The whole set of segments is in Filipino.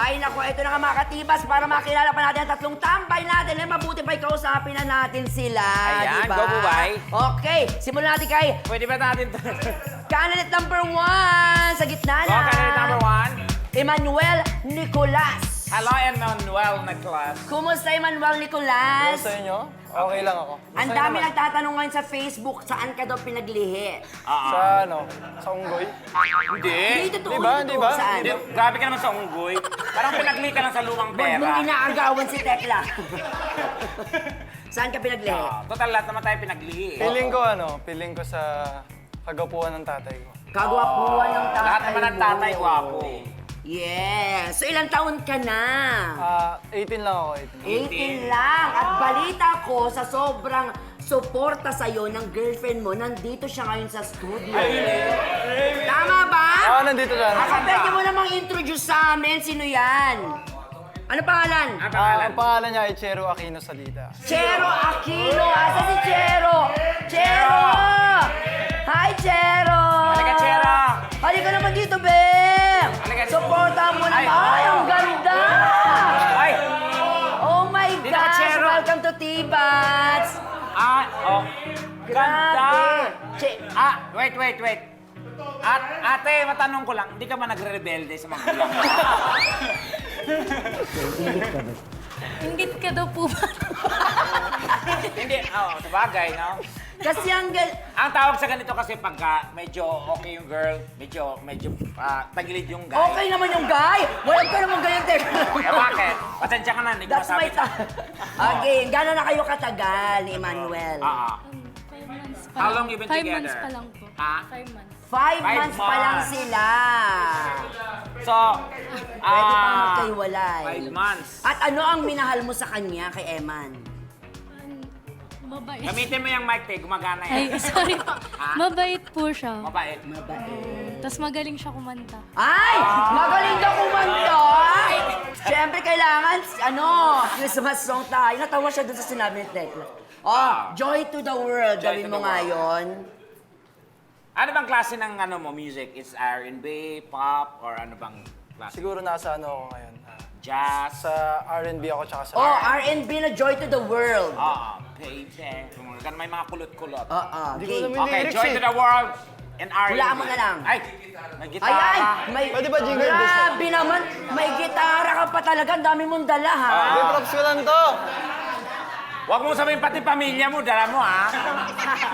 Ay, naku, ito na nga mga katibas para makilala pa natin ang tatlong tambay natin. Eh, mabuti pa ikausapin na natin sila, Ayan, diba? go, Bubay. Okay, simulan natin kay Pwede ba natin ito? candidate number 1 sa gitna Go, na. candidate number 1. Emmanuel Nicolas. Hello, Emmanuel na class. Kumusta, Emmanuel Nicolas? Sa inyo? Okay lang ako. Ang dami nagtatanong ngayon sa Facebook, saan ka daw pinaglihi? Sa ano? Sa Unggoy? Hindi. Hindi, totoo, Di ba? totoo. Di ba? Saan? Hindi, grabe ka naman sa unggoy. Parang pinagli ka lang sa lumang Huwag mong pera. inaagawan si Tekla. Saan ka pinaglihi? Total, lahat naman tayo pinagli. Feeling ko sa kagapuan ng tatay ko. Kagwapuan ng tatay Lahat naman ng mo. tatay, gwapo. Yes. So, ilang taon ka na? 18 lang ako, 18 18. lang. At balita ko sa sobrang suporta sa'yo ng girlfriend mo, nandito siya ngayon sa studio. Tama ba? Nandito lang. Pwede mo namang introduce sa amin. Sino yan? Ano pangalan? Ang pangalan. Ang pangalan niya ay Chero Aquino Salida. Chero Aquino. Asa si Chero? Chero! Hi, Chero! Halika, Chero! Halika naman dito, Beng! Halika. Supportahan mo naman. Ay, ang ganda! Ay! Oh my Dito ka, gosh! Chero. Welcome to T-Bats! Oh. Ganda! Grabe! Wait. Ate, matanong ko lang, hindi ka ba nagre-rebelde sa mga kulang? Inggit ka daw po ba? Hindi, sa bagay, no? Kasi Ang tawag sa ganito kasi pagka medyo okay yung girl, medyo tagilid yung guy. okay naman yung guy! Walang ka naman ganyan, Tek. Bakit? Pasensya ka na, hindi ko That's my masabi. Again, gano'n na kayo katagal ni Emmanuel? 5 months pa How lang. long you been 5 together? months pa lang po. Ha? 5 months. 5 5 months pa lang months. sila. So, Pwede pa magkahiwalay. 5 months. At ano ang minahal mo sa kanya kay Eman? Mabait. Gamitin mo yung mic, te, gumagana Ay, yan. sorry po. Mabait po siya. Mabait. Mabait. Tapos magaling siya kumanta. Ay! Magaling ka kumanta! Siyempre, kailangan, Christmas song tayo. Natawa siya dun sa sinabi ni Tekla. Oh, Joy to the World. Joy Gawin to mo the nga world. yun. Ano bang klase ng music? Is R&B, pop, or ano bang klase? Siguro nasa ano ako ngayon. Jazz? Sa R&B ako tsaka sa... Oh, R&B na Joy to the World. Baby. May mga kulot-kulot. Hindi ko alam yung Okay, lyrics Joy eh. to the World and R&B. Hulaan mo na lang. Ay, may gitara. Ay! May, Pwede ba jingle bells? Grabe naman. May gitara ka pa talaga. Ang dami mong dala, ha? Hindi, props ko lang to. Huwag mo sabihin pati pamilya mo, dala mo ha.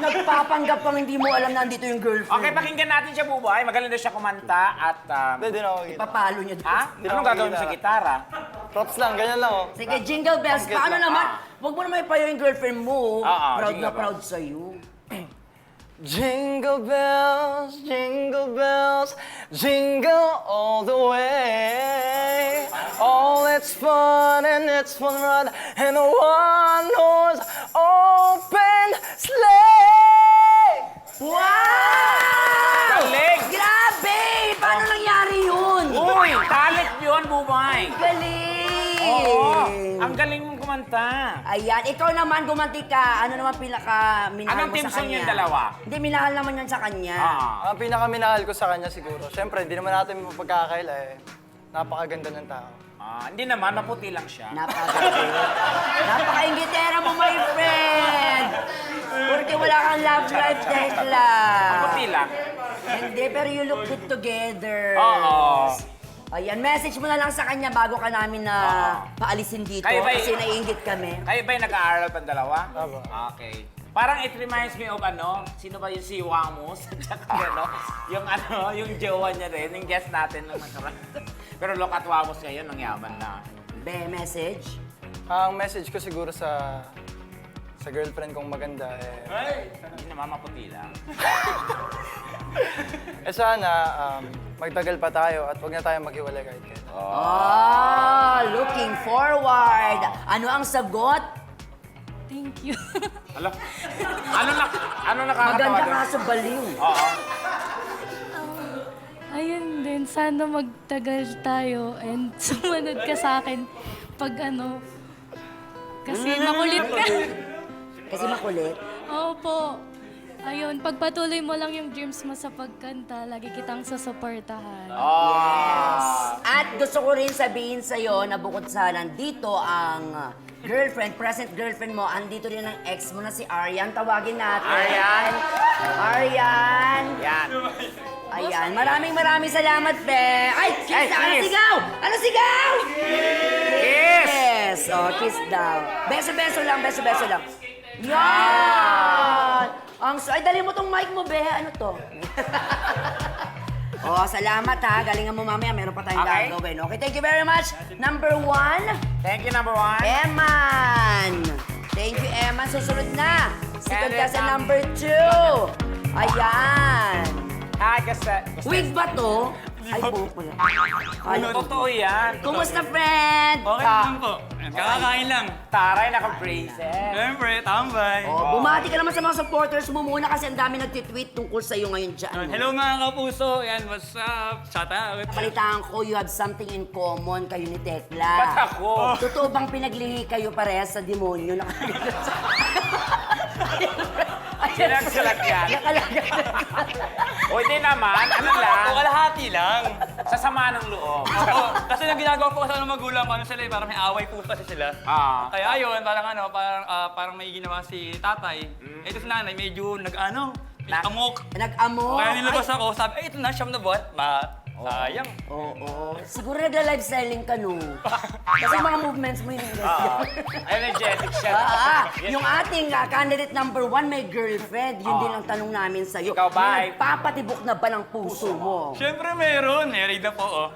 Nagpapanggap pang hindi mo alam na nandito yung girlfriend. Okay, pakinggan natin siya, Buboy. Magaling daw siya kumanta at... Hindi na ako kita. Papalo niya doon. Ha? Hindi Anong ako gagawin mo sa gitara. gitara? Props lang, ganyan lang oh. Sige, jingle bells. Bakit Paano lang? naman? Huwag mo naman ipayo yung girlfriend mo. Proud na jingle proud sa'yo. Jingle bells, jingle all the way. All it's fun and it's fun run and a one-horse open sleigh. Wow! Galing! Grabe! Paano nangyari yun? Uy! Talent yun, Buboy! Galing! Oo! Ang galing mong kumanta. Ayan, ikaw naman, gumanti ka. Ano naman pinaka minahal Anong mo team sa song kanya? yung dalawa? Hindi, minahal naman yun sa kanya. Ang pinakaminahal ko sa kanya siguro, syempre, hindi naman natin mapagkakaila eh. Napakaganda ng tao. Hindi naman, maputi lang siya. Napaka-ingitera mo, my friend! Porque wala kang love life, Tekla. Maputi lang. Hindi, pero you look good together. Oo. Ayan, message mo na lang sa kanya bago ka namin na paalisin dito Kayo ba'y- kasi naiingit kami. Kayo ba'y nag-aaral pang dalawa? Tama. Okay. Parang it reminds me of sino ba yung si Wamos? Tsaka yung jowa niya rin, yung guest natin nung nakaraan. Pero look at Wamos ngayon, ang yaman na. Be, message? Ang message ko siguro sa girlfriend kong maganda eh, Hindi naman maputi lang. sana magtagal pa tayo at huwag na tayo maghiwalay kahit kailan. Looking forward. Ano ang sagot? Thank you. Ano nakakatawa Maganda doon? ka sa baliw. Oo. Ayun din, sana magtagal tayo and sumunod ka sa akin pag kasi makulit ka. Kasi makulit. Opo. Ayun, pagpatuloy mo lang yung dreams mo sa pagkanta, lagi kitang susuportahan. At gusto ko rin sabihin sa'yo na bukod sa nandito ang girlfriend, present girlfriend mo, andito rin ang ex mo na si Aryan. Tawagin natin. Aryan. Aryan. Yan. Ayan, maraming salamat, be. Ay, kiss na. Ano kiss. sigaw? Ano sigaw? Kiss! Yes. Oh, kiss daw. Beso-beso lang, beso-beso lang. Yan! Ay, dali mo tong mic mo, be. Ano to? Oh, salamat ha. Galingan mo mamaya. Meron pa tayong Okay. gagawin. Okay, thank you very much. Number 1, Thank you, number 1. Eman. Thank you, Eman. Susunod na. Si Kaya contestant na- number 2. Ayan. Hi, kasi... Wig ba to? Ay, buhok pala. Ay, Totoo yan. kumusta, friend? Okay lang po. Kakakain lang. Taray, naka-braces. Siyempre, tambay. Oh, bumati ka naman sa mga supporters mo muna kasi ang dami nagtitweet tungkol sa'yo ngayon dyan. Hello mga kapuso. Yan, what's up? Shout out. Balitaan ko, you have something in common kayo ni Tekla. Ba't ako? Totoo bang pinaglihi kayo parehas sa demonyo? Sinagsulat yan. Nakalagat. O hindi naman, ano lang, O kalahati lang. sa sama ng loob. Oo, kasi nang ginagawa po kasi ng magulang ko, ano sila eh, parang may away po kasi sila. Ah. Kaya ayun, parang ano, parang may ginawa si tatay. Ito si nanay, medyo nag-amok. Nag-amo. Kaya nilabas ako, sabi, eh ito na, siyam na buwan. Sayang. Oo. Siguro nagla-live selling ka, no? Kasi mga movements mo yun. Energetic siya. Yung ating candidate number 1 may girlfriend. Yun din ang tanong namin sa'yo. Ikaw ba, ay- Nagpapatibok na ba ng puso mo? Siyempre meron, married na po oh.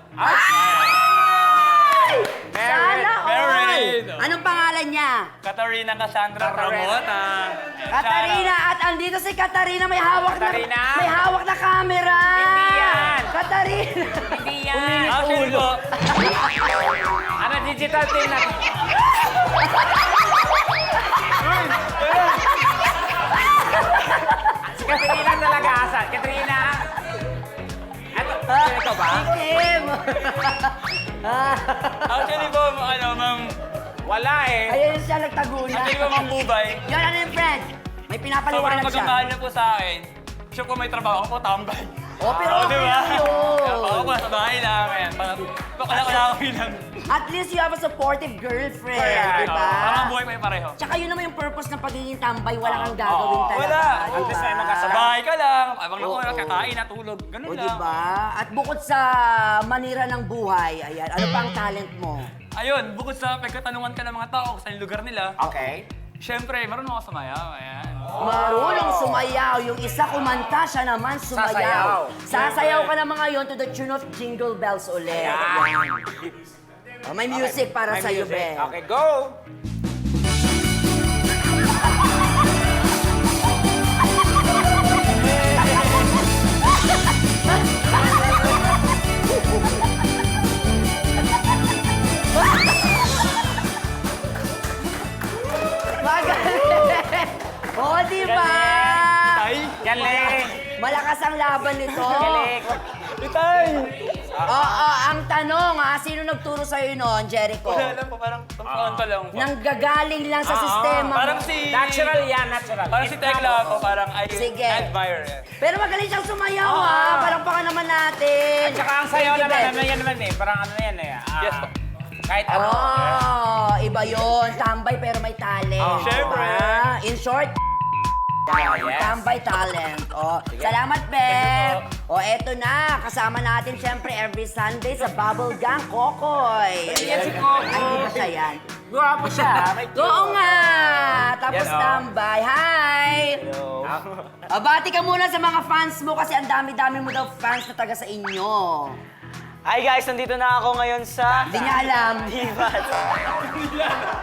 Sana all! Married. Anong pangalan niya? Katarina Cassandra Katarina. Ramota. Katarina! At andito si Katarina may hawak Katarina? na may hawak na camera! Hindi yan. Katarina! Hindi yan. Actually po, Ano, digital team natin? Si Katrina talaga, asan? Katrina? Ano? Ikaw ba? Kim! actually po, ano, ma'am, Wala eh. Ayun siya nagtago na. actually po, ma'am Bubay. Yun, ano yung friend? May Sobrang pinapaliwanag siya. pagmamahal niya po sa akin. Siya po may trabaho, ako po tambay. Oh, pero Oo, okay di ba? lang yun. Ako po, sa bahay lang. Ayan, pakalakalawin lang. At least you have a supportive girlfriend, Correct. di ba? Parang buhay pa yung pareho. Tsaka yun naman yung purpose ng pagiging tambay, wala kang gagawin talaga. Wala. di At least ba? may Sa magkasama. bahay ka lang, abang Oo. nakuha, kakain, natulog, ganun O, lang. di ba? At bukod sa manira ng buhay, ayan, ano pa ang talent mo? Ayun, bukod sa pagkatanungan ka ng mga tao sa lugar nila, Okay. syempre, marunong ako sumayaw. Ayan. Marunong sumayaw. Yung isa kumanta, siya naman sumayaw. Sasayaw ka naman ngayon to the tune of Jingle Bells ulit. Ayan. Oh, may music para May sa'yo, music. be. Okay, go! Magaling! Oh, di ba? Tay! Galing! Malakas ang laban nito. Galing! Tay! Oo, ang tanong sino nagturo sa'yo noon, Jericho? Wala lang po, parang tampaan pa lang po. Nanggagaling lang sa sistema Parang mo. si... Natural yan, natural. Parang si Tekla po, parang I Sige. admire. Pero magaling siyang sumayaw, ha? Parang baka naman natin. Tsaka ang sayaw Sige, naman, Ben. ano yan naman eh. Parang ano yan eh. Yes po. Kahit ano. Oh, iba yon. Tambay pero may talent. Oh, syempre. Diba? In short, Yes. tambay talent. Oh, salamat, Be. Oh, eto na. Kasama natin syempre every Sunday sa Bubble Gang Kokoy. Yan si Kokoy. Ay, hindi ba siya yan? Guwapo siya. May Oo nga! Tapos Yan, oh. tambay. Hi! Bati ka muna sa mga fans mo kasi ang dami-dami mo daw fans na taga sa inyo. Hi guys, nandito na ako ngayon sa... Hindi niya alam. Divat.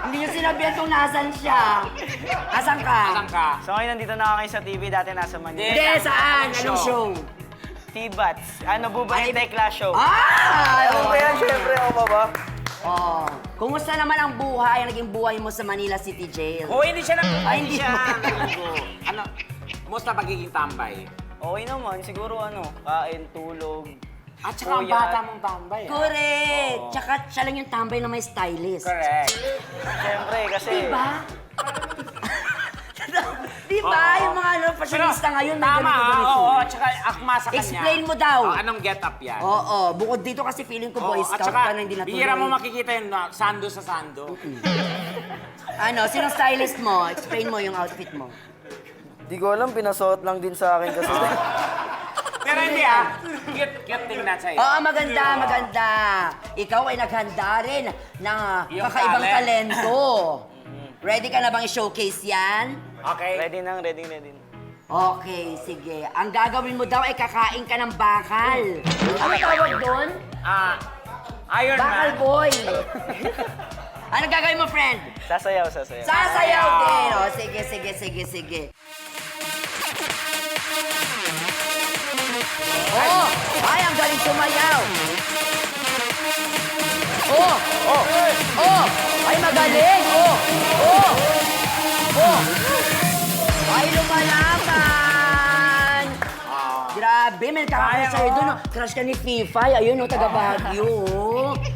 Hindi niya sinabihan kung nasan siya. Asan ka? Saan ka? So ngayon nandito na ako ngayon sa TV, dati nasa Manila. Hindi, saan? Anong show? T-Bats. Ano, Bubay Ay- Tekla Show. Ah! Ano ba yan, syempre, ako ba ba? Oh. Kumusta naman ang buhay, ang naging buhay mo sa Manila City Jail? Oh, hindi siya nang... Ay, hindi siya mo. naligo. Ano? Kumusta pagiging tambay? Okay naman, siguro ano, kain, tulog. At saka ang Puyat. bata mong tambay. Correct! Tsaka siya lang yung tambay na may stylist. Correct. Siyempre, kasi... Diba? Di ba? Yung mga fashionista ngayon, may Tama, ganito-ganito. oo, at saka akma sa kanya. Explain mo daw. Anong get up yan? Oo, bukod dito kasi feeling ko Boy Oo, at Scout saka, ka na hindi natuloy. bihira mo makikita yung sando sa sando. Ano, sinong stylist mo? Explain mo yung outfit mo. Di ko alam, pinasuot lang din sa akin kasi. Pero hindi cute tingnan sa'yo. Oo, maganda, maganda. Ikaw ay naghanda rin ng Yung kakaibang talent. talento. Ready ka na bang i-showcase yan? Okay? Ready na. Okay, sige. Ang gagawin mo daw ay kakain ka ng bakal. Ano tawag doon? Iron Bakal Man. boy. Ano gagawin mo, friend? Sasayaw. Sasayaw din. O, sige. Oh! Ay, ang galing sumayaw. Oh! Ay, magaling. Oh! Ay, lumalaban. Grabe, may nakakakita sa'yo doon. Crush ka ni Fifay. Ayun, taga Baguio.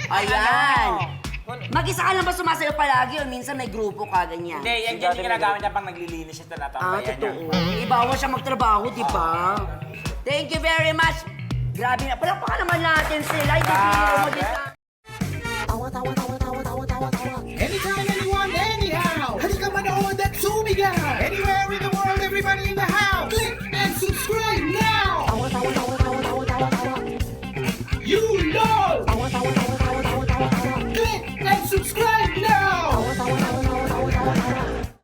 Ayan. Mag-isa ka lang ba sumasayaw palagi o minsan may grupo ka, ganyan? Hindi, yan yung ginagamit niya pang naglilinis siya sa natambayan niya. Totoo. Ibawa siya magtrabaho, di ba? Thank you very much. Grabe na. Palakpakan naman natin sila. Hindi mo dito. Anytime, anyone, anyhow. Halika manood at sumigaw. Anywhere in the world, everybody in the house. Click and subscribe now. You know.